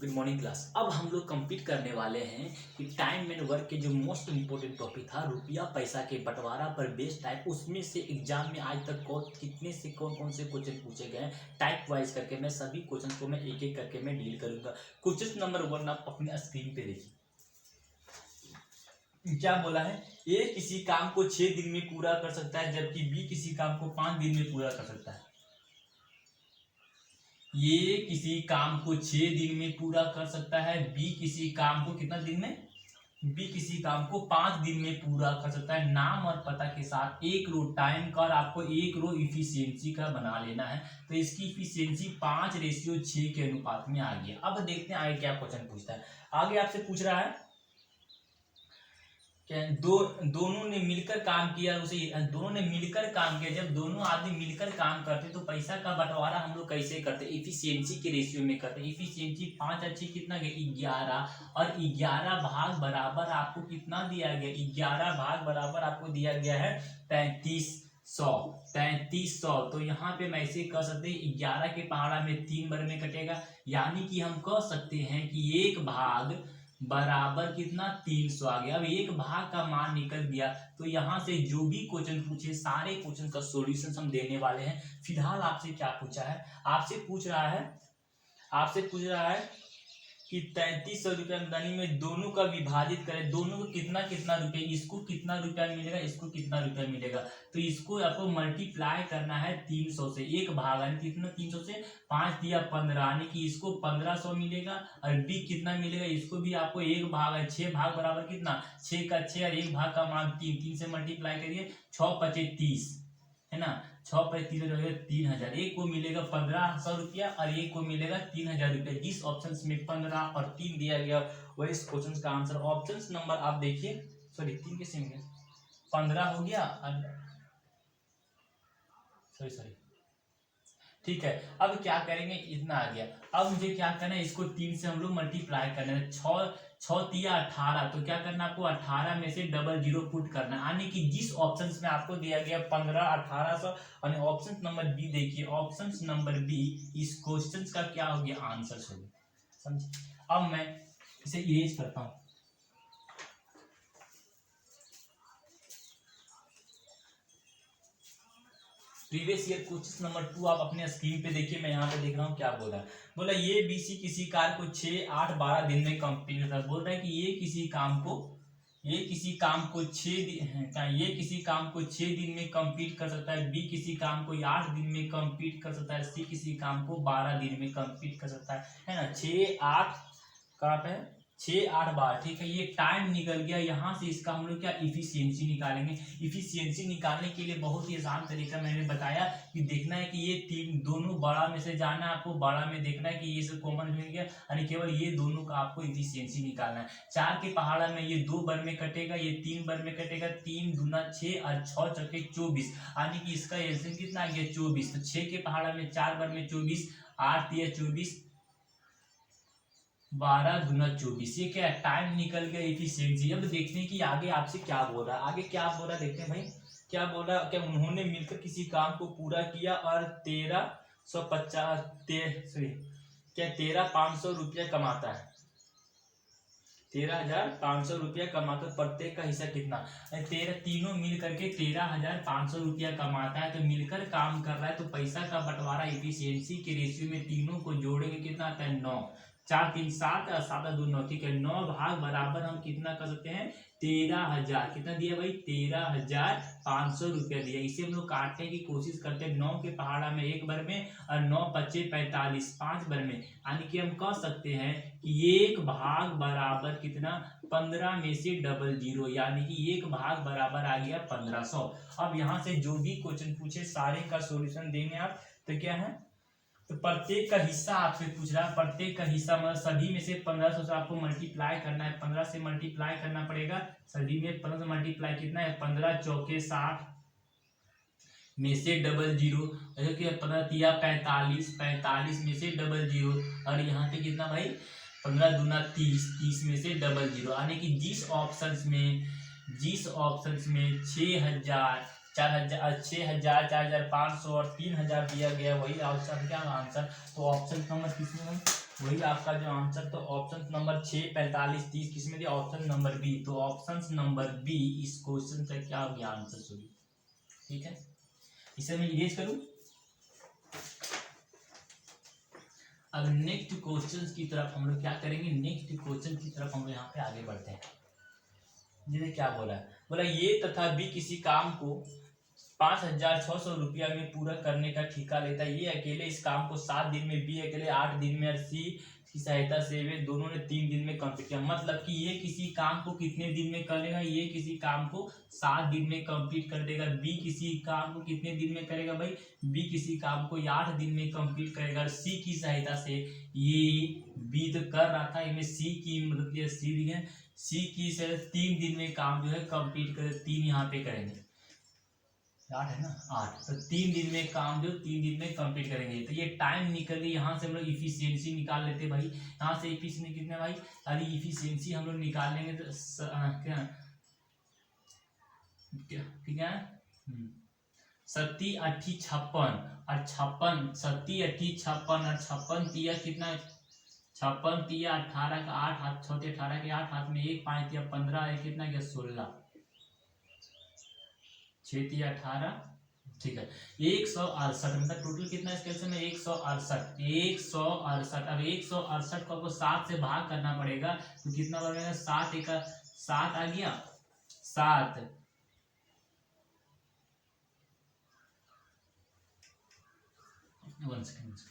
Good morning class. अब हम लोग कंप्लीट करने वाले हैं कि टाइम एंड वर्क के जो मोस्ट इंपॉर्टेंट टॉपिक था रुपया पैसा के बंटवारा पर बेस्ड टाइप, उसमें से एग्जाम में आज तक कितने से कौन कौन से क्वेश्चन पूछे गए टाइप वाइज करके मैं सभी क्वेश्चन को मैं एक एक करके मैं डील करूंगा। क्वेश्चन नंबर 1 आप अपने स्क्रीन पे देखिए, क्या बोला है। ए किसी काम को 6 दिन में पूरा कर सकता है जबकि बी किसी काम को 5 दिन में पूरा कर सकता है। ये किसी काम को 6 दिन में पूरा कर सकता है, बी किसी काम को कितना दिन में, बी किसी काम को 5 दिन में पूरा कर सकता है। नाम और पता के साथ एक रो टाइम का और आपको एक रो इफिशियंसी का बना लेना है। तो इसकी इफिशियंसी 5:6 के अनुपात में आ गया। अब देखते हैं आगे क्या क्वेश्चन पूछता है। आगे आपसे पूछ रहा है दोनों ने मिलकर काम किया, उसे दोनों ने मिलकर काम किया। जब दोनों आदमी मिलकर काम करते तो पैसा का बंटवारा हम लोग कैसे करते, इफिशियंसी के रेशियो में करते। इफिशियंसी 5:6 कितना गया 11, और 11 भाग बराबर आपको कितना दिया गया, 11 भाग बराबर आपको दिया गया है 3300। तो यहाँ पे मैं ऐसे कह सकते हैं 11 के पहाड़ा में 3 बार में कटेगा, यानी कि हम कह सकते हैं कि 1 भाग बराबर कितना 300 आ गया। अब 1 भाग का मान निकल गया, तो यहाँ से जो भी क्वेश्चन पूछे सारे क्वेश्चन का सॉल्यूशन हम देने वाले हैं। फिलहाल आपसे क्या पूछा है, आपसे पूछ रहा है कि 3300 रुपया आमदनी में दोनों का विभाजित करें, दोनों को कितना कितना रुपया, इसको कितना रुपया मिलेगा, इसको कितना रुपया मिलेगा। तो इसको आपको मल्टीप्लाई करना है 300 से। 1 भाग यानी कितना 300 से 5 दिया 15, यानी कि इसको 1500 मिलेगा। और बी कितना मिलेगा, इसको भी आपको 1 भाग है 6 भाग बराबर कितना 6 का 6 और 1 भाग का मान 3 से मल्टीप्लाई करिए 6×5 = 30 है ना। 6×3 जो है 3000। एक को मिलेगा 1500 रुपया और एक को मिलेगा 3000 रुपया। जिस ऑप्शन में 15 और 3 दिया गया वही इस क्वेश्चन का आंसर। ऑप्शन नंबर आप देखिए, सॉरी 3 कैसे मिले, 15 हो गया और सॉरी ठीक है। अब क्या करेंगे, इतना आ गया। अब मुझे क्या करना है, इसको 3 से हम लोग मल्टीप्लाई करना है। 6 तिया 18, तो क्या करना आपको 18 में से 00 पुट करना है, यानी कि जिस ऑप्शन में आपको दिया गया 15 1800 और ऑप्शन नंबर बी देखिए, ऑप्शन नंबर बी इस क्वेश्चन का क्या हो गया आंसर हो गया, समझे। अब मैं इसे इरेज करता हूं। प्रीवियस ईयर क्वेश्चन नंबर 2 आप अपने स्क्रीन पे देखिए, मैं यहाँ पे देख रहा हूँ क्या बोला। बोला ये बीसी किसी कार्य को 6, 8, 12 दिन में कंप्लीट करता है। बोल रहा है कि ये किसी काम को 6 दिन में कंप्लीट कर सकता है, बी किसी काम को 8 दिन में कंप्लीट कर सकता है, सी किसी काम को 12 दिन में कंप्लीट कर सकता है ना। 6, 8 कहाँ पे है 6, 8, 12, ठीक है। ये टाइम निकल गया। यहाँ से इसका हम लोग क्या इफिशियंसी निकालेंगे। इफिशियंसी निकालने के लिए बहुत ही आसान तरीका मैंने बताया कि देखना है कि ये तीन दोनों बड़ा में से जाना है, आपको बड़ा में देखना है कि ये सब कॉमन मिल गया, यानी केवल ये दोनों का आपको इफिशियंसी निकालना है। 4 के पहाड़ा में ये 2 बार में कटेगा, ये 3 बार में कटेगा, 3 दूना 6 और 6 चौके 24, यानी कि इसका एलसीएम कितना आ गया 24। तो 6 के पहाड़ा में 4 बार में 24, 8 दिया 24, 12 दूना 24। ये क्या है, टाइम निकल गया इफिशियंसी। अब देखते हैं कि आगे आपसे क्या बोल रहा है, आगे क्या बोल रहा है देखते हैं भाई। क्या बोल रहा है, क्या उन्होंने मिलकर किसी काम को पूरा किया और 13,500 रुपया कमाता है, 13,500 रुपया कमाता है। प्रत्येक का हिस्सा कितना, तीनों मिल करके 13,500 रुपया कमाता है। तो मिलकर काम कर रहा है, तो पैसा का बंटवारा इफिशियंसी के रेशियो में तीनों को जोड़ेंगे कितना आता है 9, 4 3 7 और 7 2 9, ठीक है। 9 भाग बराबर हम कितना कर सकते हैं 13,000। कितना दिया भाई 13,500 रुपया दिया। इसे हम लोग काटने की कोशिश करते हैं। 9 के पहाड़ा में 1 बार में और 9 × 5 = 45, 5 बार में, यानी कि हम कह सकते हैं कि 1 भाग बराबर कितना 15 में से 00, यानी कि 1 भाग बराबर आ गया 1500। अब यहाँ से जो भी क्वेश्चन पूछे सारे का सॉल्यूशन देंगे आप। तो क्या है, तो प्रत्येक का हिस्सा आपसे पूछ रहा है, प्रत्येक का हिस्सा मतलब सभी में से 1500 से आपको मल्टीप्लाई करना है, 15 से मल्टीप्लाई करना पड़ेगा। सभी में 15 से मल्टीप्लाई कितना है 15 चौके 60 में से 00, 15 तिया 45, 45 में से 00, और यहाँ पे कितना भाई 15 दूना 30, 30 में से 00, यानी कि जिस ऑप्शन में 6,000, 4,500 और 3,000 दिया गया वही ऑप्शन क्या आंसर। तो ऑप्शन नंबर किसमें वही आपका जो आंसर, तो ऑप्शन नंबर 6, 45, 30 किसमें दिया? Option number B. तो ऑप्शन नंबर बी इस क्वेश्चन का क्या हो गया आंसर सॉरी। ठीक है, इसे मैं इरेज करूं। अब नेक्स्ट क्वेश्चन की तरफ हम लोग क्या करेंगे, नेक्स्ट क्वेश्चन की तरफ हम लोग यहाँ पे आगे बढ़ते हैं। जिन्हें क्या बोला है, बोला ये तथा बी किसी काम को 5,600 रुपया में पूरा करने का ठेका लेता है। ये अकेले इस काम को 7 दिन में, बी अकेले 8 दिन में, और सी की सहायता से वे दोनों ने 3 दिन में कंप्लीट किया। मतलब कि ये किसी काम को कितने दिन में करेगा, ये किसी काम को 7 दिन में कंप्लीट कर देगा। बी किसी काम को कितने दिन में करेगा भाई, बी किसी काम को 8 दिन में कंप्लीट करेगा। और सी की सहायता से, ये बी तो कर रहा था, इनमें सी की मदद लिया, सी भी है, सी की से 3 दिन में काम जो है कंप्लीट करे। 3 यहाँ पे करेंगे, 8 है ना, 8, तो 3 दिन में काम जो 3 दिन में कंप्लीट करेंगे। तो ये टाइम निकल गई, यहाँ से हम लोग इफिशियंसी निकाल लेते भाई। यहाँ से इफिशियंसी कितने भाई, अरे इफिशियंसी हम लोग निकाल लेंगे तो क्या ठीक है, 7 8 56 और 56, 7 8 56 और 56 तिया कितना, 56 तिया 18 का 8 हाथ, 6 18 के 8 हाथ में 1 5 तिया 15 है, कितना गया 16, 6 तिया 18, ठीक है 168। मतलब टोटल कितना इसके में 168, 168। अब 168 को आपको 7 से भाग करना पड़ेगा, तो कितना बनेगा, 7 एक 7 आ गया, 7 1 सेकंड।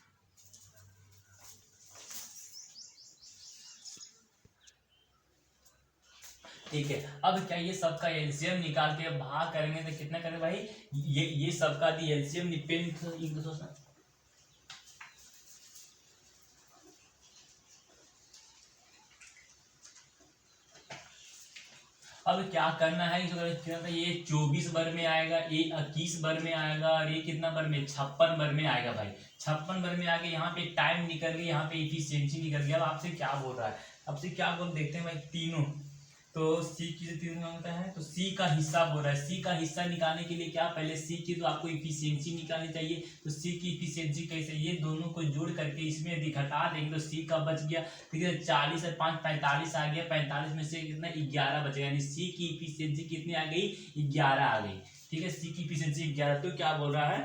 ठीक है, अब क्या ये सबका एलसीएम निकाल के भाग करेंगे तो कितना करेंगे भाई, ये सबका दी एलसीएम निपेंड। अब क्या करना है, ये 24 बर में आएगा, ये 21 बर में आएगा, और ये कितना बर में, 56 बर में आएगा भाई। 56 बर में आगे यहाँ पे टाइम निकल गया, यहाँ पे इफिशियंसी निकल गया। अब आपसे क्या बोल रहा है, आपसे क्या बोल देखते हैं भाई, तीनों, तो सी की जो तीनों होता है, तो सी का हिस्सा बोल रहा है। सी का हिस्सा निकालने के लिए क्या, पहले सी की तो आपको इफिशियंसी निकालनी चाहिए। तो सी की इफिशियंसी कैसे, ये दोनों को जोड़ करके इसमें यदि घटा देंगे तो सी का बच गया, ठीक है 40 और 5 45 आ गया, 45 में से कितना 11 बचेगा, यानी सी की इफिशियंसी कितनी आ गई, 11 आ गई। ठीक है, सी की इफिशियंसी 11। तो क्या बोल रहा है,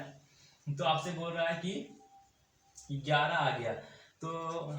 तो आपसे बोल रहा है कि 11 आ गया, तो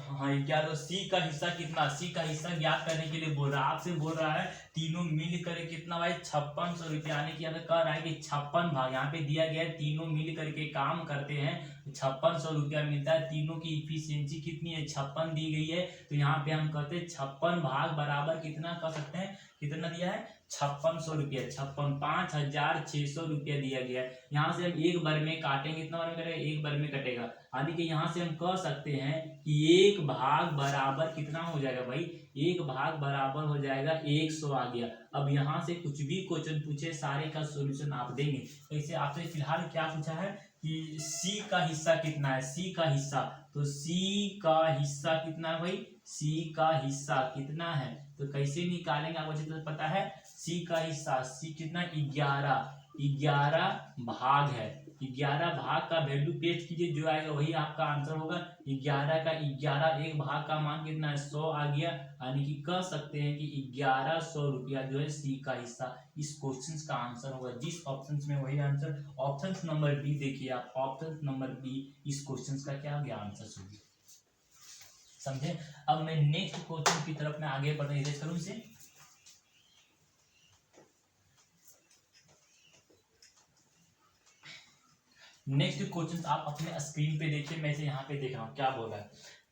हाँ 11। सी का हिस्सा कितना, सी का हिस्सा ज्ञात करने के लिए बोल रहा है, आपसे बोल रहा है तीनों मिल कर कितना भाई 5600 रुपया, आने की अगर कह रहा है कि 56 भाग, यहाँ पे दिया गया है तीनों मिल करके काम करते हैं 5600 रुपया मिलता है। तीनों की इफिशियंसी कितनी है, 56 दी गई है, तो यहाँ पे हम कहते हैं 56 भाग बराबर कितना कर सकते हैं, कितना दिया है 5600 रुपया, 56 5600 रुपया दिया गया है। यहाँ से हम एक बार में काटेंगे, कितना बार में कटेगा, एक बार में कटेगा, यानी कि यहाँ से हम कह सकते हैं कि 1 भाग बराबर कितना हो जाएगा भाई, 1 भाग बराबर हो जाएगा 100 आ गया। अब यहाँ से कुछ भी क्वेश्चन पूछे सारे का सॉल्यूशन आप देंगे। ऐसे आपसे फिलहाल क्या पूछा है कि सी का हिस्सा कितना है, सी का हिस्सा, तो सी का हिस्सा कितना है भाई, सी का हिस्सा कितना है, तो कैसे निकालेंगे आपको अच्छी तरह पता है। सी का हिस्सा, सी कितना 11 भाग है, 11 भाग का वैल्यू पेस्ट कीजिए, जो आएगा वही आपका आंसर होगा। 11 का 11 एक भाग का मान कितना है 100 आ गया, यानी कि कह सकते हैं कि 1100 रुपया जो है सी का हिस्सा इस क्वेश्चन का आंसर होगा। जिस ऑप्शन में वही आंसर, ऑप्शन नंबर बी देखिए आप, ऑप्शन नंबर बी इस क्वेश्चन का क्या हो गया आंसर होगी, समझे। अब मैं नेक्स्ट क्वेश्चन की तरफ में आगे बढ़ने करूं इसे। नेक्स्ट क्वेश्चन आप अपने स्क्रीन पे देखिए, मैं इसे यहाँ पे देख रहा हूँ, क्या बोल रहा है,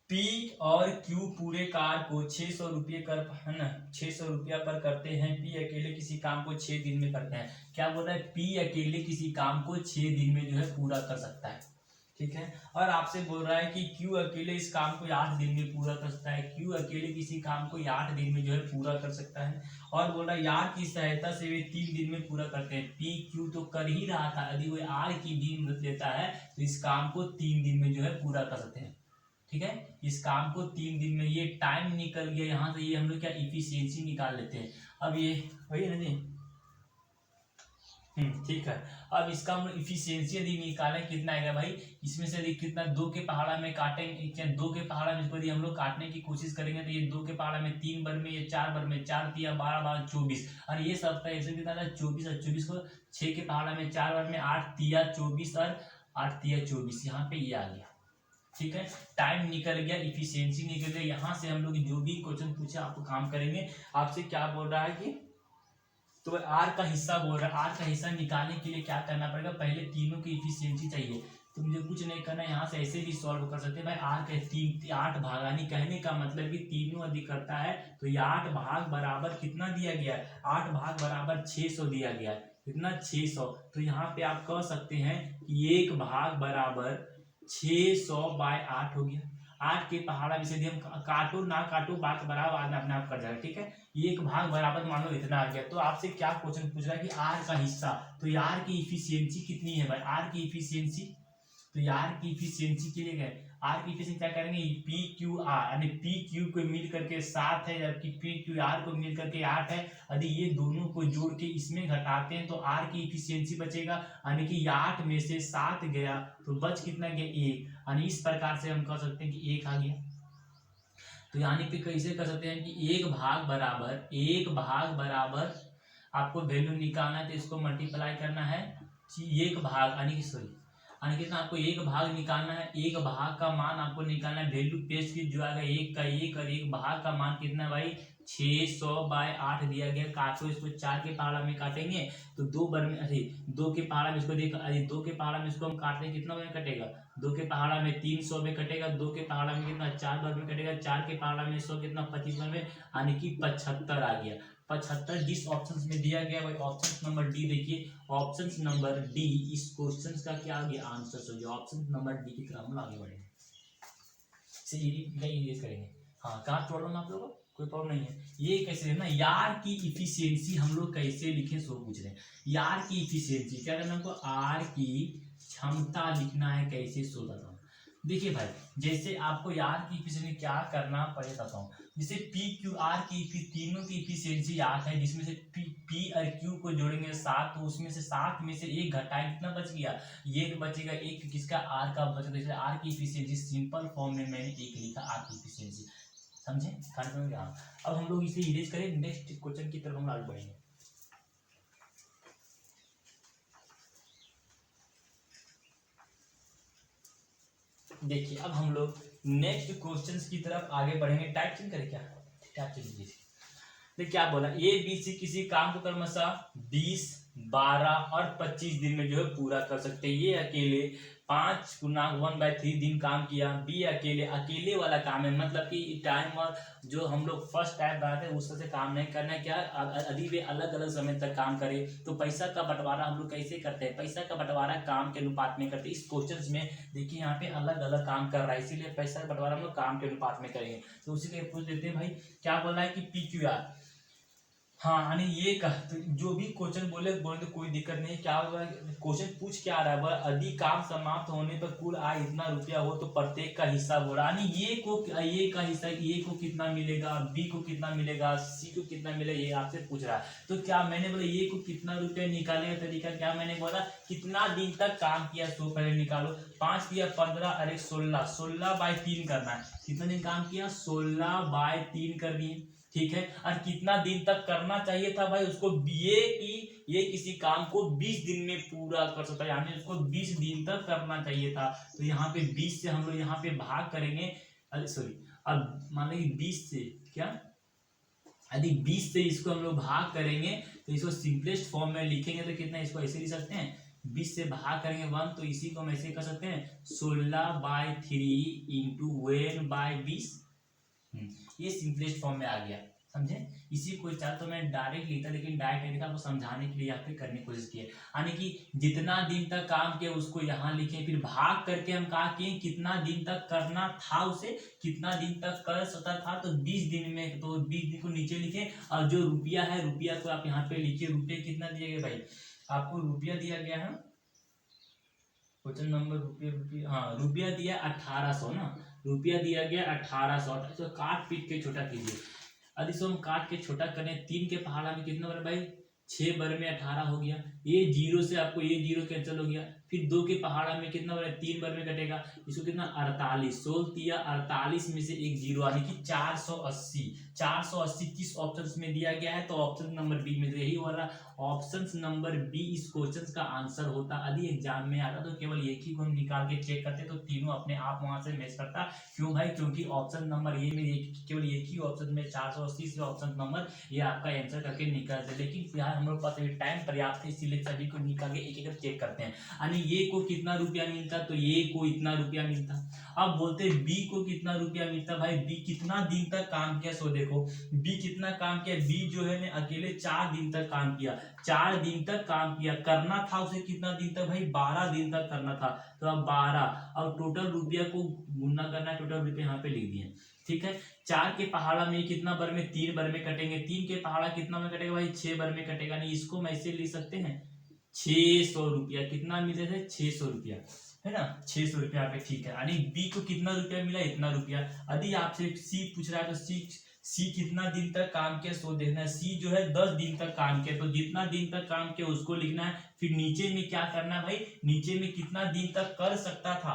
पी और क्यू पूरे कार को 600 रुपये कर है ना, 600 रुपया पर करते हैं। पी अकेले किसी काम को 6 दिन में करते हैं। क्या बोल रहा है, पी अकेले किसी काम को 6 दिन में जो है पूरा कर सकता है, ठीक है। और आपसे बोल रहा है कि क्यू अकेले इस काम को 8 दिन में पूरा कर सकता है, क्यू अकेले किसी काम को 8 दिन में जो है पूरा कर सकता है। और बोल रहा है यार की सहायता से वे 3 दिन में पूरा करते हैं। पी क्यू तो कर ही रहा था, यदि वो आर की भी मदद लेता है तो इस काम को 3 दिन में जो है पूरा कर सकते हैं, ठीक है। इस काम को 3 दिन में, ये टाइम निकल गया यहाँ से, ये हम लोग क्या इफिशियंसी निकाल लेते हैं। अब ये वही है ना जी, ठीक है। अब इसका हम इफिशियंसी यदि निकालें कितना आएगा भाई, इसमें से यदि कितना 2 के पहाड़ा में काटेंगे, क्या 2 के पहाड़ा में इसको यदि हम लोग काटने की कोशिश करेंगे तो ये 2 के पहाड़ा में 3 बार में, ये 4 बार में, 4 तिया 12 12 24, और ये सब का ऐसे कितना था 24, और 24 को 6 के पहाड़ा में 4 बार में 8 तिया 24 और 8 तिया 24, यहाँ पे ये आ गया। ठीक है, टाइम निकल गया, इफिशियंसी निकल गया। यहाँ से हम लोग जो भी क्वेश्चन पूछे आपको काम करेंगे। आपसे क्या बोल रहा है कि तो आर का हिस्सा बोल रहा है, आर का हिस्सा निकालने के लिए क्या करना पड़ेगा, पहले तीनों की इफिशियंसी चाहिए। तो मुझे कुछ नहीं करना, यहाँ से ऐसे भी सॉल्व कर सकते हैं भाई। आर के 8 भागानी, कहने का मतलब कि तीनों यदि करता है तो ये 8 भाग बराबर कितना दिया गया है, 8 भाग बराबर 600 दिया गया है, कितना 600। तो यहाँ पे आप कह सकते हैं कि 1 भाग बराबर 600/8 हो गया। 8 के पहाड़ा में से हम काटो ना काटो बात बराबर आदमी अपने आप कर जाएगा। ठीक है, 1 भाग बराबर मान लो इतना आ गया। तो आपसे क्या क्वेश्चन पूछ रहा है कि आर का हिस्सा, तो आर की इफिशियंसी कितनी है भाई, आर की इफिशियंसी, तो आर की इफिशियंसी के लिए गए, आर की इफिशियंसी क्या करेंगे, पी क्यू आर, यानी पी क्यू को मिल करके 7 है, जबकि पी क्यू आर को मिल करके 8 है। यदि ये दोनों को जोड़ के इसमें घटाते हैं तो आर की इफिशियंसी बचेगा, यानी कि 8 में से 7 गया तो बच कितना गया 1, यानी इस प्रकार से हम कह सकते हैं कि 1 आ गया। तो यानी कि कैसे कर सकते हैं कि 1 भाग बराबर आपको वैल्यू निकालना है तो इसको मल्टीप्लाई करना है 1 भाग, यानी कि सॉरी, यानी कितना आपको 1 भाग निकालना है, 1 भाग का मान आपको निकालना है, वैल्यू पेश की जो आएगा 1 का 1, और 1 भाग का मान कितना भाई 600/8 दिया गया। काटो इसको, 4 के पहाड़ा में काटेंगे तो 2 बार में, अरे 2 के पहाड़ा में इसको देखो, अरे 2 के पहाड़ा में इसको हम काटते हैं कितना में कटेगा, 2 के पहाड़ा में 300 में कटेगा, 2 के पहाड़ा में कितना 4 बार में कटेगा, 4 के पहाड़ा में 100 कितना 25 बार में, यानी कि 75 आ गया। 75 जिस ऑप्शन में दिया गया भाई ऑप्शन नंबर डी, देखिए ऑप्शन नंबर डी इस क्वेश्चन का क्या आ गया आंसर। हो गया ऑप्शन नंबर डी की तरफ हम आगे बढ़ेंगे, इसे करेंगे। हाँ, कहाँ प्रॉब्लम आप लोगों को, कोई प्रॉब्लम नहीं है। ये कैसे है ना, यार की इफिशियंसी हम लोग कैसे लिखें सो पूछ रहे हैं। यार की इफिशियंसी क्या करना हमको, आर की क्षमता लिखना है, कैसे सो बताता हूँ। देखिए भाई, जैसे आपको यार की इफिशियंसी क्या करना पड़ेगा बताता हूँ। जैसे पी क्यू आर की तीनों की इफिशियंसी 8 है, जिसमें से पी और क्यू को जोड़ेंगे 7, तो उसमें से 7 में से 1 घटाएं कितना बच गया, ये बचेगा 1, किसका आर का बचेगा। इसलिए आर की इफिशियंसी सिंपल फॉर्म में मैंने 1 लिखा, आर की इफिशियंसी, समझे खाने क्या। अब हम लोग इसे इरेज करें, नेक्स्ट क्वेश्चन की तरफ हम आगे बढ़ेंगे। देखिए अब हम लोग नेक्स्ट क्वेश्चंस की तरफ आगे बढ़ेंगे। टाइप चेंज करें क्या, टाइप चेंज कीजिए। देखिए क्या बोला, ए बी सी किसी काम को क्रमशः 20, 12 और 25 दिन में जो है पूरा कर सकते हैं। ये अकेले 5×1/3 दिन काम किया। बी अकेले वाला काम है, मतलब कि टाइम और जो हम लोग फर्स्ट टाइम बनाते हैं उससे काम नहीं करना है। क्या यदि वे अलग अलग समय तक काम करे तो पैसा का बंटवारा हम लोग कैसे करते हैं, पैसा का बंटवारा काम के अनुपात में करते हैं। इस क्वेश्चन में देखिए यहाँ पे अलग अलग काम कर रहा है, इसीलिए पैसा का बंटवारा हम लोग काम के अनुपात में करेंगे। तो उसी लिए पूछ देते हैं भाई, क्या बोल रहा है कि पी क्यू आर, हाँ यानी ये तो जो भी क्वेश्चन बोले तो कोई दिक्कत नहीं। क्या होगा, क्वेश्चन पूछ क्या रहा है, वह यदि काम समाप्त होने पर कुल आय इतना रुपया हो तो प्रत्येक का हिस्सा बोल रहा है। यानी ये का हिस्सा ए को कितना मिलेगा, बी को कितना मिलेगा, सी को कितना मिलेगा, ये आपसे पूछ रहा है। तो क्या मैंने बोला ये को कितना रुपया निकालने का तरीका, क्या मैंने बोला कितना दिन तक काम किया सो पहले निकालो। 5 दिया 15, अरे 16, 16/3 करना है। कितना दिन काम किया, 16/3 कर दिए। ठीक है, और कितना दिन तक करना चाहिए था भाई उसको, ये किसी काम को 20 दिन में पूरा कर सकता है, यानी उसको 20 दिन तक करना चाहिए था। तो यहाँ पे 20 से हम लोग यहाँ पे भाग करेंगे, अरे सॉरी, अब मान लीजिए 20 से क्या, यदि 20 से इसको हम लोग भाग करेंगे तो इसको सिंपलेस्ट फॉर्म में लिखेंगे तो कितना, इसको ऐसे लिख सकते हैं 20 से भाग करेंगे 1, तो इसी को हम ऐसे कर सकते हैं 16/3 इंटू 1/20। ये सिंपलेस्ट फॉर्म में आ गया, समझे। इसी को चाह तो मैं डायरेक्ट लिखता, लेकिन डायरेक्ट लिखा आपको समझाने के लिए यहाँ पे करने की कोशिश की है। यानी कि जितना दिन तक काम किया उसको यहाँ लिखे, फिर भाग करके हम कहा कि कितना दिन तक करना था उसे, कितना दिन तक कर सकता था, तो 20 दिन में, तो 20 दिन को नीचे लिखे। और जो रुपया है, रुपया को आप यहाँ पे लिखिए, रुपये कितना दिया गया भाई, आपको रुपया दिया गया है क्वेश्चन नंबर, रुपया हाँ रुपया दिया 1800 ना, रुपया दिया गया 1800। तो काट पीट के छोटा कीजिए। यदि इसको हम काट के छोटा करें, 3 के पहाड़ा में कितना बड़ा भाई 6 बर में 18 हो गया। ये जीरो से आपको ये जीरो कैंसिल हो गया। फिर 2 के पहाड़ा में कितना बना, 3 बर में कटेगा, इसको कितना 48, 16 तिया 48 में से एक जीरो यानी कि 480। 480 किस ऑप्शन में दिया गया है, तो ऑप्शन नंबर बी में। यही वाला ऑप्शन नंबर बी इस क्वेश्चन का आंसर होता। यदि एग्जाम में आता तो केवल एक ही को हम निकाल के चेक करते तो तीनों अपने आप वहां से मैच करता। क्यों भाई, क्योंकि ऑप्शन नंबर ए में केवल एक ही ऑप्शन में 480 से ऑप्शन नंबर ये आपका आंसर करके निकालते। लेकिन फिलहाल हम लोग पास अभी टाइम पर्याप्त है, इसीलिए सभी को निकाल के एक एक चेक करते हैं। यानी ये को कितना रुपया मिलता, तो ये को इतना रुपया मिलता। अब बोलते बी को कितना रुपया मिलता। भाई बी कितना दिन तक काम किया, सो देखो बी कितना काम किया। बी जो है ना अकेले 4 दिन तक काम किया, 4 दिन तक काम किया। करना था उसे कितना दिन तक भाई, 12 दिन तक करना था। तो अब 12 और टोटल रुपया को गुना करना है, टोटल रुपया यहाँ पे लिख दिए। ठीक है, 4 के पहाड़ा में कितना बर में, 3 बर में कटेंगे। 3 के पहाड़ा कितना में कटेगा भाई, 6 बर में कटेगा। नहीं, इसको मैं ऐसे लिख सकते हैं 600 रुपया। कितना मिले थे, 600 रुपया, है ना, 600 रुपया पे। ठीक है, यानी बी को कितना रुपया मिला, इतना रुपया। यदि आपसे सी पूछ रहा है तो सी कितना दिन तक काम किया, सो देखना है। सी जो है 10 दिन तक काम किया, तो जितना दिन तक काम किया उसको लिखना है। फिर नीचे में क्या करना है भाई, नीचे में कितना दिन तक कर सकता था,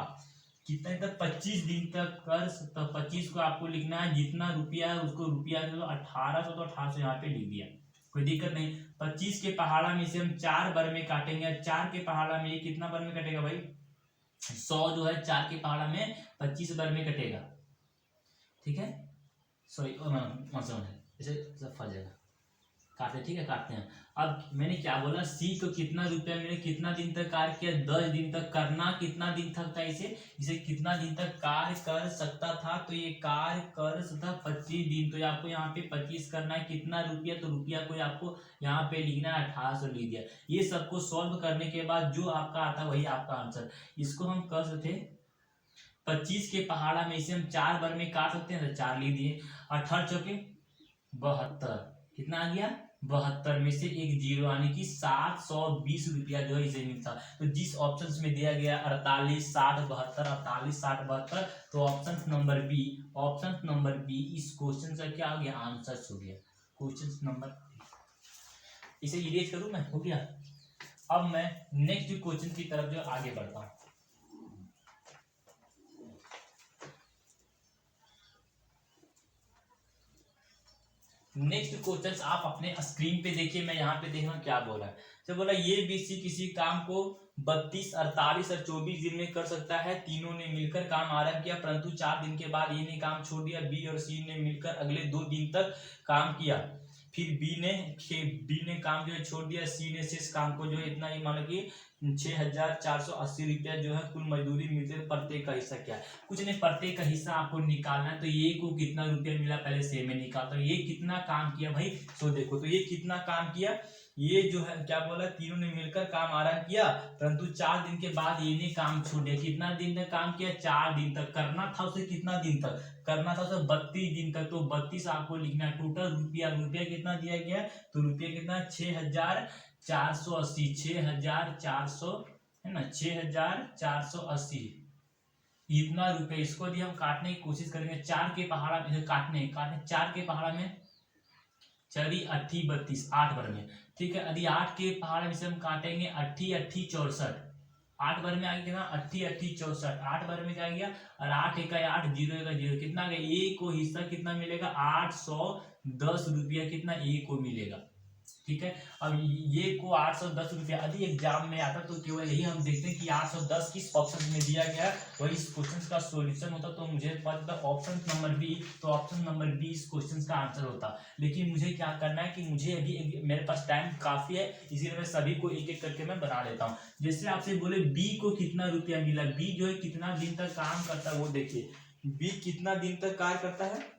कितने तक, 25 दिन तक कर सकता। 25 को आपको लिखना है, जितना रुपया है उसको रुपया, तो 1800, तो 1800 यहाँ पे लिख दिया, कोई दिक्कत नहीं। 25 के पहाड़ा में से हम 4 बर में काटेंगे। 4 के पहाड़ा में ये कितना बर में कटेगा भाई, 100 जो है 4 के पहाड़ा में 25 बर में कटेगा। ठीक है, सॉरी ऐसे सब फंस जाएगा, काटते। ठीक है, काटते हैं। अब मैंने क्या बोला, सी को कितना रुपया मिले, कितना दिन तक कार्य किया, 10 दिन तक। करना कितना दिन तक था, इसे कितना दिन तक कार्य कर सकता था, तो ये कार्य कर सकता 25 दिन। तो आपको यहाँ पे 25 करना है, कितना रुपया, तो रुपया को आपको यहाँ पे लिखना है, 1800 लिख दिया। ये सबको सॉल्व करने के बाद जो आपका आता वही आपका आंसर। इसको हम कर सकते 25 के पहाड़ा में इसे हम 4 बार में काट सकते हैं, तो 4 लिख दिए। 18 चौके 72, कितना आ गया, 72 में से एक जीरो यानी कि 720 रुपया जो है इसे मिलता। तो जिस ऑप्शन में दिया गया 48 60 72, 48 60 72, तो ऑप्शन नंबर बी इस क्वेश्चन का क्या हो गया, आंसर हो गया, क्वेश्चन नंबर। इसे इरेज करूं मैं, हो गया। अब मैं नेक्स्ट क्वेश्चन की तरफ जो आगे बढ़ता हूं। नेक्स्ट क्वेश्चन आप अपने स्क्रीन पे देखिए, मैं यहाँ पे देख रहा हूँ क्या बोला है। तो बोला ये बी सी किसी काम को 32 48 और 24 दिन में कर सकता है। तीनों ने मिलकर काम आरंभ किया, परंतु 4 दिन के बाद ए ने काम छोड़ दिया। बी और सी ने मिलकर अगले 2 दिन तक काम किया। फिर बी ने काम जो है छोड़ दिया। सी ने शेष काम को जो है इतना ही, मान लो कि 6480 रुपया जो है कुल मजदूरी मिलती है। प्रत्येक का हिस्सा क्या है, कुछ नहीं, प्रत्येक का हिस्सा आपको निकालना है। तो ये को कितना रुपया मिला, पहले से में निकालता हूं। ये कितना काम किया भाई, तो देखो, तो ये कितना काम किया, ये जो है क्या बोला, तीनों ने मिलकर काम आरंभ किया, परंतु 4 दिन के बाद ये ने काम छोड़ दिया। कितना दिन तक काम किया, 4 दिन तक। करना था उसे कितना दिन तक, करना था उसे 32 दिन तक। तो 32 आपको लिखना है। टोटल रुपया कितना दिया गया, तो रुपया कितना 6480, 6400 है ना, 6480 इतना रुपया। इसको यदि हम काटने की कोशिश करेंगे, 4 के पहाड़ा में काटने 4 के पहाड़ा में 4 8 32, 8 बार में। ठीक है, यदि 8 के पहाड़ में से हम काटेंगे 8 8 64, 8 बार में आ गया ना, 8 8 64, 8 बार में क्या आ गया, और 8 1 8 0 1 0, कितना गया, ए को हिस्सा कितना मिलेगा, 810 रुपया कितना ए को मिलेगा। ठीक है, अब ये को 810 रुपया यदि एग्जाम में आता तो केवल यही हम देखते हैं कि 810 किस ऑप्शन में दिया गया, वही इस क्वेश्चन का सॉल्यूशन होता। तो मुझे पता था ऑप्शन नंबर बी, तो ऑप्शन नंबर बी इस क्वेश्चन का आंसर होता। लेकिन मुझे क्या करना है कि मुझे अभी मेरे पास टाइम काफी है, इसीलिए मैं सभी को एक एक करके मैं बना लेता हूँ। जैसे आपसे बोले बी को कितना रुपया मिला, बी जो है कितना दिन तक काम करता है, वो देखिए बी कितना दिन तक कार्य करता है।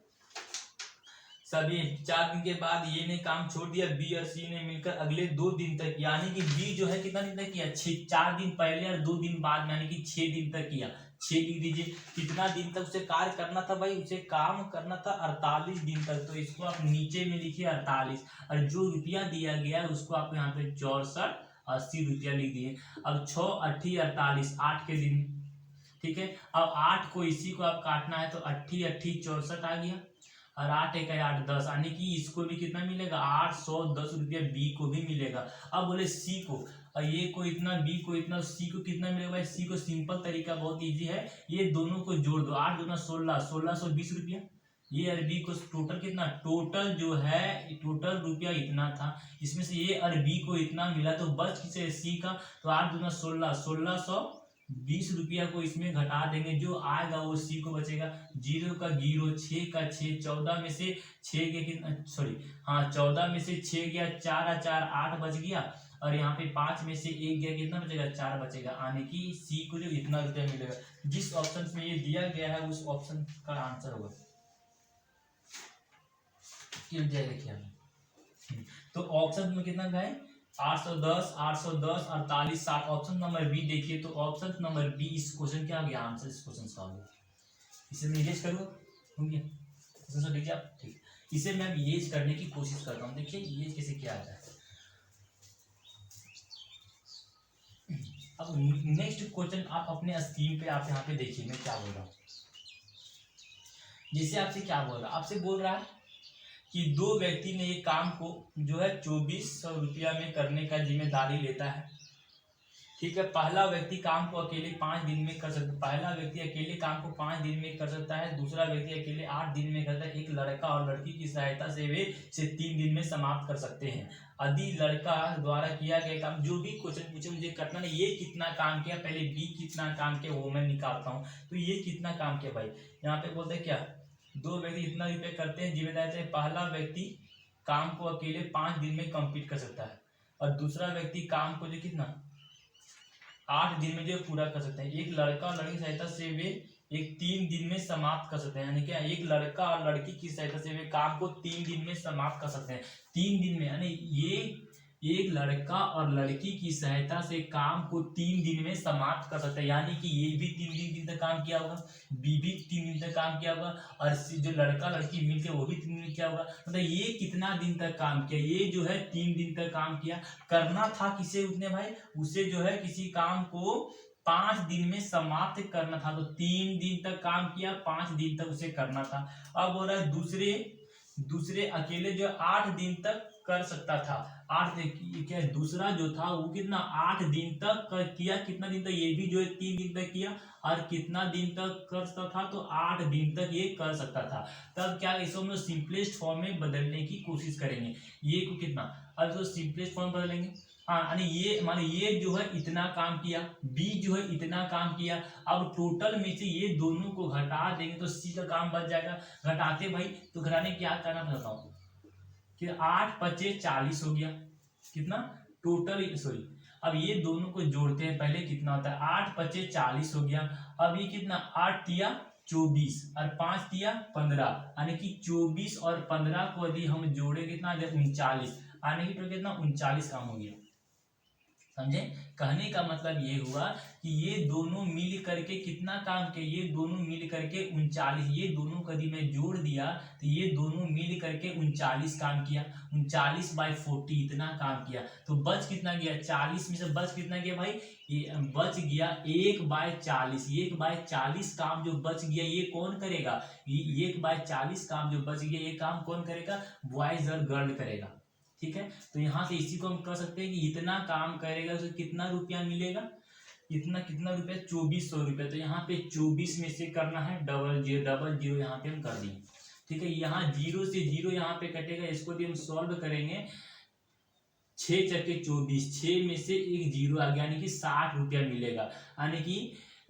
सभी 4 दिन के बाद ये ने काम छोड़ दिया। बी और सी ने मिलकर अगले 2 दिन तक, यानी कि बी जो है कितना दिन तक किया, 4 दिन पहले और 2 दिन बाद, यानी कि 6 दिन तक किया। 6 लिख दीजिए। कितना दिन तक उसे कार्य करना था भाई, उसे काम करना था 48 दिन तक। तो इसको आप नीचे में लिखिए 48, और जो रुपया दिया गया है उसको आप यहाँ पे 6480 रुपया लिख दिए। अब 6 8 48, 8 के दिन। ठीक है, अब 8 को इसी को आप काटना है, तो 8 8 64 आ गया। और 8 एक 8 10, यानी कि इसको भी कितना मिलेगा 810 रुपया बी को भी मिलेगा। अब बोले सी को, और ये को इतना, बी को इतना, सी को कितना मिलेगा भाई, सी को सिंपल तरीका बहुत इजी है, ये दोनों को जोड़ दो, 8 दूना 16, 1620 रुपया। ये अरबी को टोटल कितना, टोटल जो है टोटल रुपया इतना था, इसमें से ये अरबी को इतना मिला, तो बच किसे सी का, तो 8 दूना 16, 1620 रुपया को इसमें घटा देंगे, जो आएगा वो सी को बचेगा। 0 का 0, 6 का 6, 14 में से 6 के कितना, सॉरी हाँ 14 में से 6 गया, 4 4 8 बच गया, और यहाँ पे 5 में से 1 गया, कितना बचेगा 4 बचेगा, यानी कि सी को जो इतना रुपया मिलेगा। जिस ऑप्शन में ये दिया गया है उस ऑप्शन का आंसर होगा। क्यों दिया देखिए हमें, तो ऑप्शन में कितना है 810, 810, 48, 60, ऑप्शन नंबर बी देखिए, तो ऑप्शन नंबर बी इस क्वेश्चन क्या हो गया, आंसर इस क्वेश्चन का हो गया। इसे मैं इरेज करूँ, हो गया क्वेश्चन, देखिए आप ठीक, इसे मैं इरेज करने की कोशिश करता हूँ, देखिए इरेज कैसे किया जाता है। अब नेक्स्ट क्वेश्चन आप अपने स्क्रीन पे आप यहाँ पे देखिए मैं क्या बोल रहा हूँ। जैसे आपसे क्या बोल रहा है, आपसे बोल रहा है कि दो व्यक्ति ने एक काम को जो है 2400 रुपया में करने का जिम्मेदारी लेता है, ठीक है। पहला व्यक्ति काम को अकेले 5 दिन में कर सकता, पहला व्यक्ति अकेले काम को 5 दिन में कर सकता है, दूसरा व्यक्ति अकेले 8 दिन में करता है। एक लड़का और लड़की की सहायता से वे 3 दिन में समाप्त कर सकते हैं। यदि लड़का द्वारा किया गया काम, जो भी क्वेश्चन पूछे मुझे करना नहीं, ये कितना काम किया, पहले बी कितना काम किया वो मैं निकालता हूँ, तो ये कितना काम किया भाई, यहाँ पे बोलते हैं क्या, दो व्यक्ति इतना रुपये करते हैं जिम्मेदारी से, पहला व्यक्ति काम को अकेले 5 दिन में कंप्लीट कर सकता है, और दूसरा व्यक्ति काम को जो कितना 8 दिन में जो पूरा कर सकते हैं। एक लड़का और लड़की की सहायता से वे एक 3 दिन में समाप्त कर सकते हैं, यानी क्या, एक लड़का और लड़की की सहायता से वे काम को 3 दिन में समाप्त कर सकते हैं। 3 दिन में, यानी ये एक लड़का और लड़की की सहायता से काम को 3 दिन में समाप्त कर सकते हैं, यानी कि ये भी 3 दिन तक काम किया होगा, बी भी 3 दिन तक काम किया होगा, और जो लड़का लड़की मिलकर वो भी 3 दिन किया होगा। मतलब ये कितना दिन तक काम किया, ये जो है 3 दिन तक काम किया। करना था किसे उसने भाई, उसे जो है किसी काम को 5 दिन में समाप्त करना था, तो 3 दिन तक काम किया, 5 दिन तक उसे करना था। अब हो रहा है दूसरे अकेले जो 8 दिन तक कर सकता था, 8 क्या दूसरा जो था वो कितना 8 दिन तक किया, कितना दिन तक, ये भी जो है 3 दिन तक किया, और कितना दिन तक कर सकता था, तो 8 दिन तक ये कर सकता था। तब क्या इसको हम लोग सिंपलेस्ट फॉर्म में बदलने की कोशिश करेंगे, ये को कितना, अब तो सिंपलेस्ट फॉर्म बदलेंगे, हाँ यानी ये माने ये जो है इतना काम किया, बी जो है इतना काम किया, अब टोटल में से ये दोनों को घटा देंगे तो सी का काम बच जाएगा। घटाते भाई, तो घटाने क्या करना था बताओ, कि 8 25 40 हो गया, कितना टोटल, सॉरी अब ये दोनों को जोड़ते हैं, पहले कितना होता है 8 25 40 हो गया, अब ये कितना 8 तिया 24 और 5 तिया 15, यानी कि 24 और 15 को यदि हम जोड़े कितना आ गया 39, यानी कि तो कितना 39 काम हो गया। समझे, कहने का मतलब ये हुआ कि ये दोनों मिल करके कितना काम किया, ये दोनों मिल करके 39, ये दोनों को यदि मैं जोड़ दिया तो ये दोनों मिल करके 39 काम किया, 39/40 इतना काम किया। तो बच कितना गया, 40 में से बच कितना गया भाई, ये बच गया 1/40, 1/40 काम जो बच गया ये कौन करेगा, ये 1/40 काम जो बच गया ये काम कौन करेगा, बॉयज और गर्ल करेगा, ठीक है। तो यहाँ से इसी को हम कह सकते हैं कि इतना काम करेगा तो कितना रुपया मिलेगा, इतना कितना रुपया 2400 रुपया। तो यहाँ पे 24 में से करना है डबल जीरो यहाँ पे हम कर दिए, ठीक है। यहाँ 0 से 0 यहाँ पे कटेगा, इसको भी हम सॉल्व करेंगे, 6 चक्के 24, 6 में से एक 0 आ गया, यानी कि 60 रुपया मिलेगा, यानी कि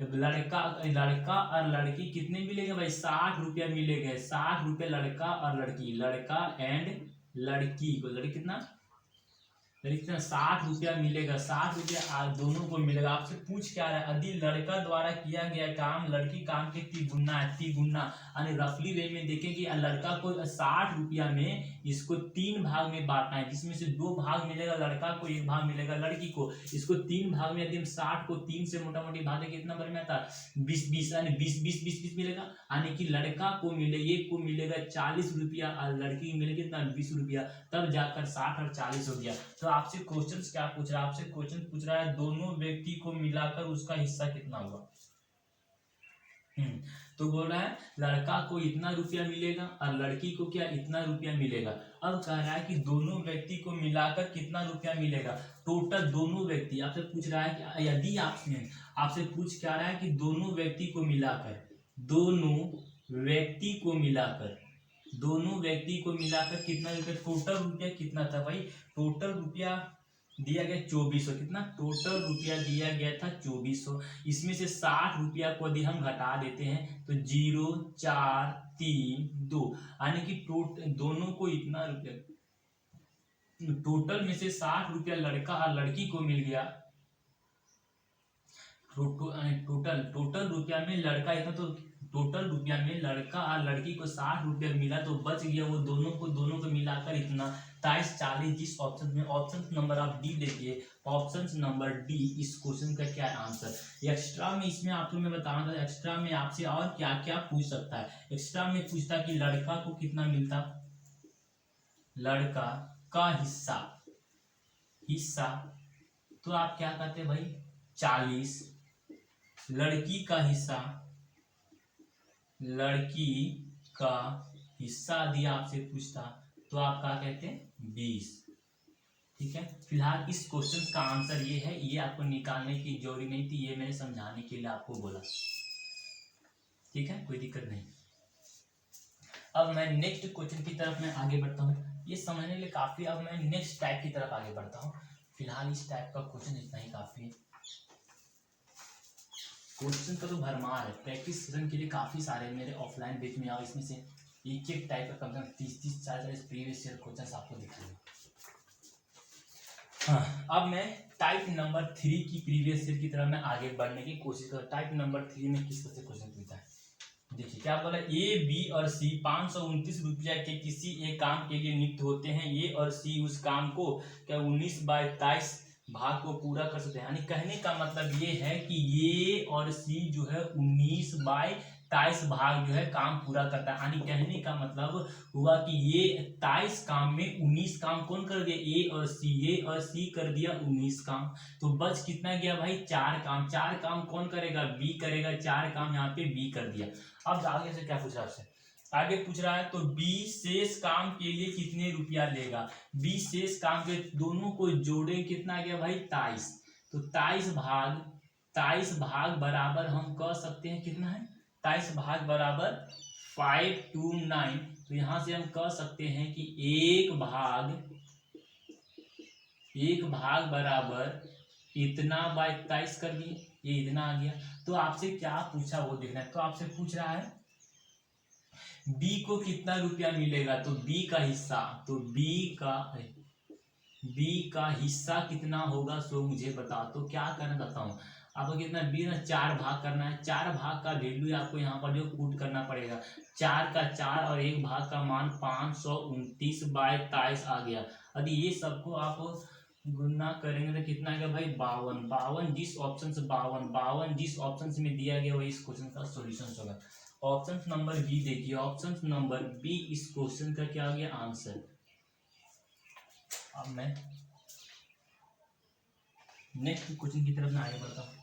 लड़का और लड़की कितने मिलेंगे भाई, 60 रुपया मिलेगा, 60 रुपया लड़का और लड़की, लड़का एंड लड़की को, लड़की कितना 60 रुपया मिलेगा, 60 रुपया दोनों को मिलेगा। आपसे पूछ क्या रहा है, यदि लड़का द्वारा किया गया काम लड़की काम के तिगुना है, तिगुना यानी रफली वे में देखें कि लड़का को 60 रुपया में इसको 3 भाग में बांटना है, जिसमें से 2 भाग मिलेगा लड़का को, 1 भाग मिलेगा लड़की को। इसको 3 भाग में यदि हम 60 को 3 से मोटा मोटी भाग कितना बन में आता है 20 यानी 20 मिलेगा, यानी कि लड़का को एक को मिलेगा 40 रुपया और लड़की को मिलेगा कितना 20 रुपया, तब जाकर 60 और 40 हो गया। तो आपसे क्वेश्चन क्या पूछ रहा है, आपसे क्वेश्चन पूछ रहा है दोनों व्यक्ति को मिलाकर उसका हिस्सा कितना हुआ, तो बोल रहा है लड़का को इतना रुपया मिलेगा और लड़की को क्या इतना रुपया मिलेगा। अब कह रहा है कि दोनों व्यक्ति को मिलाकर कितना रुपया मिलेगा, टोटल दोनों व्यक्ति आपसे पूछ रहा है कि यदि आपसे पूछ क्या रहा है कि दोनों व्यक्ति को मिलाकर कितना रुपया, टोटल रुपया कितना था भाई, टोटल रुपया दिया गया 2400, कितना टोटल रुपया दिया गया था 2400। इसमें से 60 रुपया को यदि हम घटा देते हैं तो 0 4 3 2, यानी कि दोनों को इतना रुपया, टोटल में से 60 रुपया लड़का और लड़की को मिल गया। टोटल रुपया में लड़का इतना, तो टोटल रुपया में लड़का और लड़की को 60 रुपया मिला, तो बच गया वो दोनों को मिलाकर इतना 23 40। जिस ऑप्शन में ऑप्शन नंबर आप डी देखिए, ऑप्शन नंबर डी इस क्वेश्चन का क्या आंसर। एक्स्ट्रा में इसमें आपको मैं बताना था, एक्स्ट्रा में आपसे और क्या क्या पूछ सकता है। एक्स्ट्रा में पूछता कि लड़का को कितना मिलता, लड़का का हिस्सा तो आप क्या कहते भाई 40, लड़की का हिस्सा यदि आपसे पूछता तो आप क्या कहते हैं 20। ठीक है, फिलहाल इस क्वेश्चन का आंसर ये है, ये आपको निकालने की जरूरी नहीं थी, ये मैंने समझाने के लिए आपको बोला। ठीक है, कोई दिक्कत नहीं। अब मैं नेक्स्ट क्वेश्चन की तरफ मैं आगे बढ़ता हूँ, ये समझने के लिए काफी। अब मैं नेक्स्ट टाइप की तरफ आगे बढ़ता हूँ, फिलहाल इस टाइप का क्वेश्चन इतना ही काफी है। क्वेश्चन का तो भरमार है, प्रैक्टिस सेशन के लिए काफी सारे मेरे ऑफलाइन बेच में आओ, इसमें से एक टाइप का कम से कम 30 40 प्रीवियस ईयर क्वेश्चन आपको दिखाएंगे। हाँ, अब मैं टाइप नंबर 3 की प्रीवियस ईयर की तरफ मैं आगे बढ़ने की कोशिश कर। टाइप नंबर 3 में किस तरह से क्वेश्चन पूछा है, देखिए क्या बोला। ए बी और सी 529 रुपया के किसी एक काम के लिए नियुक्त होते हैं। ए और सी उस काम को क्या 19/23 भाग को पूरा कर सकते हैं। यानी कहने का मतलब ये है कि ए और सी जो है 19/23 भाग जो है काम पूरा करता है। यानी कहने का मतलब हुआ कि ये 23 काम में 19 काम कौन कर दिया, ए और सी कर दिया 19 काम। तो बच कितना गया भाई 4 काम। 4 काम कौन करेगा, बी करेगा। 4 काम यहाँ पे बी कर दिया। अब आगे से क्या पूछ रहा है आपसे, आगे पूछ रहा है तो बी शेष काम के लिए कितने रुपया लेगा। बी शेष काम के दोनों को जोड़े कितना आ गया भाई 23। तो 23 भाग बराबर हम कह सकते हैं कितना है, 23 भाग बराबर 529। तो यहां से हम कह सकते हैं कि एक भाग बराबर इतना बाय 23 कर दिए, ये इतना आ गया। तो आपसे क्या पूछा वो देखना है। तो आपसे पूछ रहा है बी को कितना रुपया मिलेगा, तो बी का हिस्सा, तो बी का हिस्सा कितना होगा सो मुझे बता। तो क्या करना चाहता हूँ आपको, कितना बी ना 4 भाग करना है। 4 भाग का वैल्यू आपको यहाँ पर जो पुट करना पड़ेगा, 4 का 4 और 1 भाग का मान 529/23 आ गया। यदि ये सबको आप गुना करेंगे तो कितना आएगा भाई 52। जिस ऑप्शन से 52 जिस ऑप्शन में दिया गया वही इस क्वेश्चन का सॉल्यूशन होगा। ऑप्शन नंबर बी देखिए, ऑप्शन नंबर बी इस क्वेश्चन का क्या आ गया आंसर। अब मैं नेक्स्ट क्वेश्चन की तरफ में आगे बढ़ता हूं।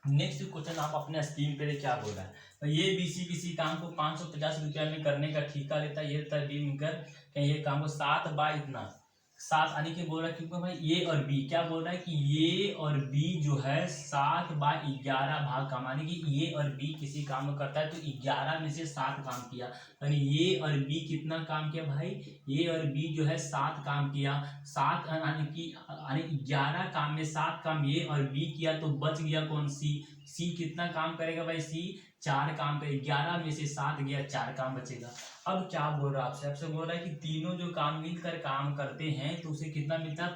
नेक्स्ट क्वेश्चन आप अपने स्क्रीन पे क्या बोल रहा है, तो ये किसी काम को 550 रुपया में करने का ठेका लेता है। ये तय मिलकर ये काम को 7 बाय इतना 7 यानी कि बोल रहा है क्योंकि भाई ए और बी क्या बोल रहा है कि ए और बी जो है 7/11 भाग काम, यानी कि ए और बी किसी काम को करता है तो 11 में से 7 काम किया। यानी ए और बी कितना काम किया भाई, ए और बी जो है 7 काम किया। 7 यानी 11 काम में 7 काम ए और बी किया, तो बच गया कौन सी कितना काम करेगा भाई, सी 4 काम करेगा। 11 में से 7 गया, 4 काम बचेगा। अब क्या बोल रहा है आपसे बोल रहा है कि तीनों जो काम मिलकर काम करते हैं तो उसे कितना मिलता है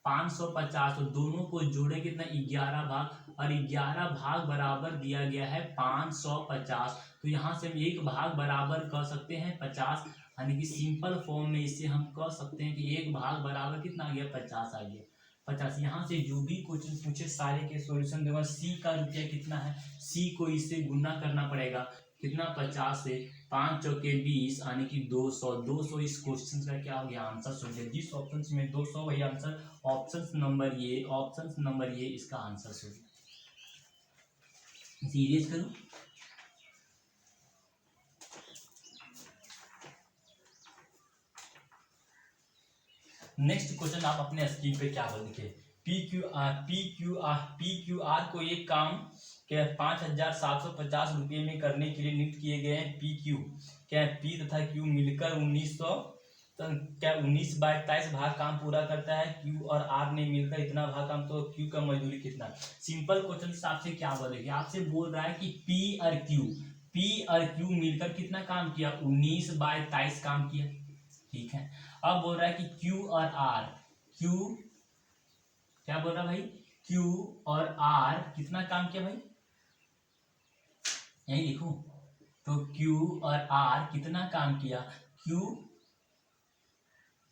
550। तो दोनों को जोड़े कितना 11 भाग, और 11 भाग बराबर दिया गया है 550। तो यहाँ से हम एक भाग बराबर कह सकते हैं 50, यानी कि सिंपल फॉर्म में इसे हम कह सकते हैं कि एक भाग बराबर कितना आ गया 50 आ गया 50। यहाँ से जो भी क्वेश्चन पूछे सारे के सॉल्यूशन देगा। सी का रुपया कितना है, सी को इससे गुना करना पड़ेगा। कितना 50 से 5 चौके 20 यानी कि 200 इस क्वेश्चन का क्या हो गया आंसर हो गया। जिस ऑप्शन में 200 वही आंसर, ऑप्शन नंबर ये इसका आंसर हो गया। सीरियस करो। नेक्स्ट क्वेश्चन आप अपने स्क्रीन पे क्या बोल लिखे, पी क्यू आर को एक काम क्या 5,750 रुपये में करने के लिए नियुक्त किए गए हैं। पी क्यू क्या पी तथा क्यू मिलकर 19/23 भाग काम पूरा करता है। क्यू और आर ने मिलकर इतना भाग काम, तो क्यू का मजदूरी कितना। सिंपल क्वेश्चन आपसे क्या बोलेगी, आपसे बोल रहा है कि पी और क्यू मिलकर कितना काम किया 19/23 काम किया, ठीक है। अब बोल रहा है कि क्यू और आर, क्यू क्या बोल रहा है भाई, क्यू और आर कितना काम किया भाई, यही लिखूं तो क्यू और आर कितना काम किया,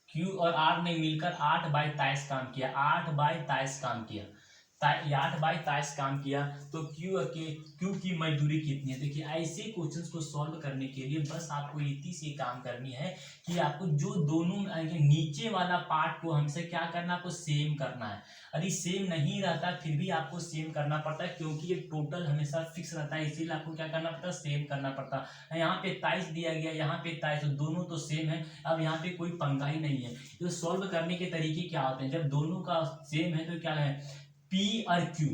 क्यू और आर ने मिलकर 8/23 काम किया, 8/23 काम किया, 8/23 काम किया। तो क्यू की मजदूरी कितनी है। देखिए ऐसे क्वेश्चंस को सॉल्व करने के लिए बस आपको इतनी सी काम करनी है कि आपको जो दोनों नीचे वाला पार्ट को हमसे क्या करना, आपको सेम करना है। यदि सेम नहीं रहता फिर भी आपको सेम करना पड़ता है, क्योंकि ये टोटल हमेशा फिक्स रहता है, इसीलिए आपको क्या करना पड़ता है, सेम करना पड़ता है। यहाँ पे 23 दिया गया, यहाँ पे 23, तो दोनों तो सेम है। अब यहाँ पे कोई पंगा ही नहीं है। तो सॉल्व करने के तरीके क्या होते हैं, जब दोनों का सेम है तो क्या है, पी और क्यू,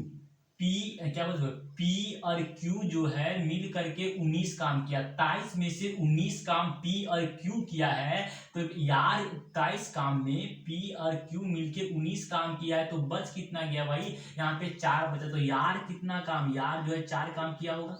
क्या बोलते हो, पी और क्यू जो है मिल करके 19 काम किया, 23 में से 19 काम पी और क्यू किया है। तो यार 23 काम में पी और क्यू मिलके 19 काम किया है, तो बच कितना गया भाई, यहाँ पे 4 बचा। तो यार कितना काम, यार जो है 4 काम किया होगा,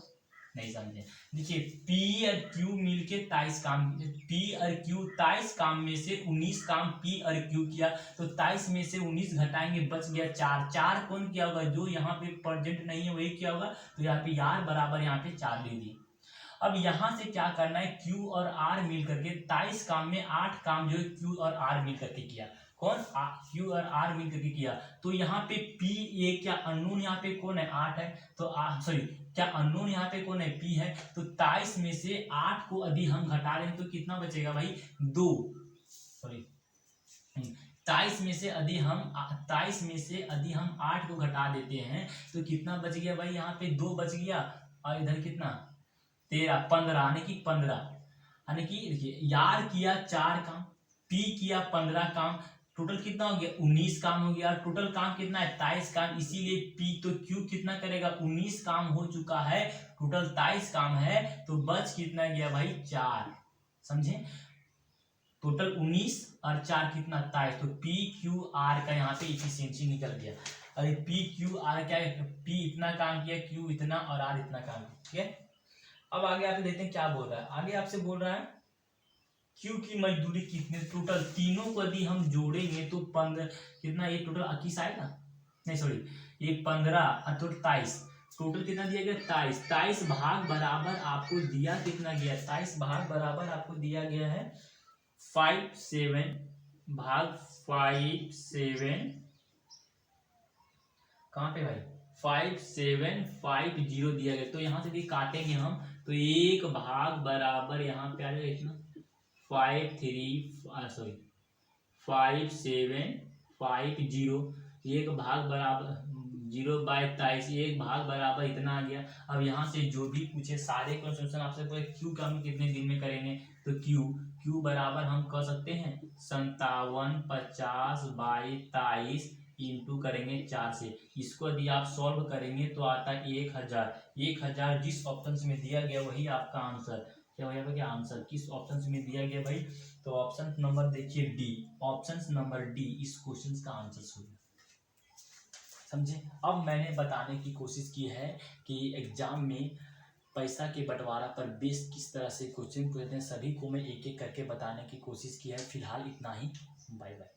नहीं समझे। देखिए पी और क्यू मिलके 23 काम, पी और क्यू 23 काम में से 19 काम पी और क्यू किया, तो 23 में से 19 घटाएंगे, बच गया 4। 4 कौन किया होगा, जो यहाँ पे प्रेजेंट नहीं है वही किया होगा। तो यहाँ पे यार बराबर यहाँ पे 4 दे दिए। अब यहाँ से क्या करना है, क्यू और आर मिल करके 23 काम में 8 काम जो है क्यू और आर मिल करके किया, कौन, क्यू और आर मिल करके किया। तो यहाँ पे पी ए क्या अननोन यहाँ पे कौन है, 8 है, तो सॉरी क्या अननोन यहाँ पे कौन है, पी है। तो 23 में से 8 को यदि हम घटा रहे हैं तो कितना बचेगा भाई, 2, सॉरी 23 में से यदि हम 8 को घटा देते हैं तो कितना बच गया भाई, यहाँ पे 2 बच गया, और इधर कितना 13, 15 यानी कि 15, यानी कि देखिए यार किया 4 काम, पी किया 15 काम, टोटल कितना हो गया 19 काम हो गया। टोटल काम कितना है 23 काम, इसीलिए पी तो क्यू कितना करेगा 19 काम हो चुका है, टोटल 23 काम है, तो बच कितना गया भाई 4, समझे। टोटल 19 और 4 कितना 23, तो पी क्यू आर का यहाँ पे इफिशियंसी निकल गया। अरे पी क्यू आर क्या है, पी इतना काम किया, क्यू इतना और आर इतना काम, ठीक है। अब आगे आपसे देखते हैं क्या बोल रहा है। आगे आपसे बोल रहा है क्यू की मजदूरी कितनी, टोटल तीनों को यदि हम जोड़ेंगे तो 15 कितना, ये टोटल 21 आएगा, नहीं सॉरी ये 15 तो 23, टोटल कितना दिया गया 23। 23 भाग बराबर आपको दिया कितना गया, 23 भाग बराबर आपको दिया गया है 57 भाग 57, कहाँ पे भाई 5750 दिया गया। तो यहाँ से भी काटेंगे हम, तो एक भाग बराबर यहाँ पे आ जाएगा इतना 5750, एक भाग बराबर 0/23, एक भाग बराबर इतना आ गया। अब यहाँ से जो भी पूछे सारे क्वेश्चन आपसे पूछे क्यू का हम कितने दिन में करेंगे, तो क्यू बराबर हम कर सकते हैं 5750/23 इंटू करेंगे 4 से। इसको यदि आप सॉल्व करेंगे तो आता है 1000। जिस ऑप्शन में दिया गया वही आपका आंसर, क्या हो जाएगा, क्या आंसर किस ऑप्शन में दिया गया भाई, तो ऑप्शन नंबर देखिए डी, ऑप्शन नंबर डी इस क्वेश्चन का आंसर होगा, समझे। अब मैंने बताने की कोशिश की है कि एग्जाम में पैसा के बंटवारा पर बेस किस तरह से क्वेश्चन को लेते हैं, सभी को मैं एक एक करके बताने की कोशिश की है। फिलहाल इतना ही, बाय बाय।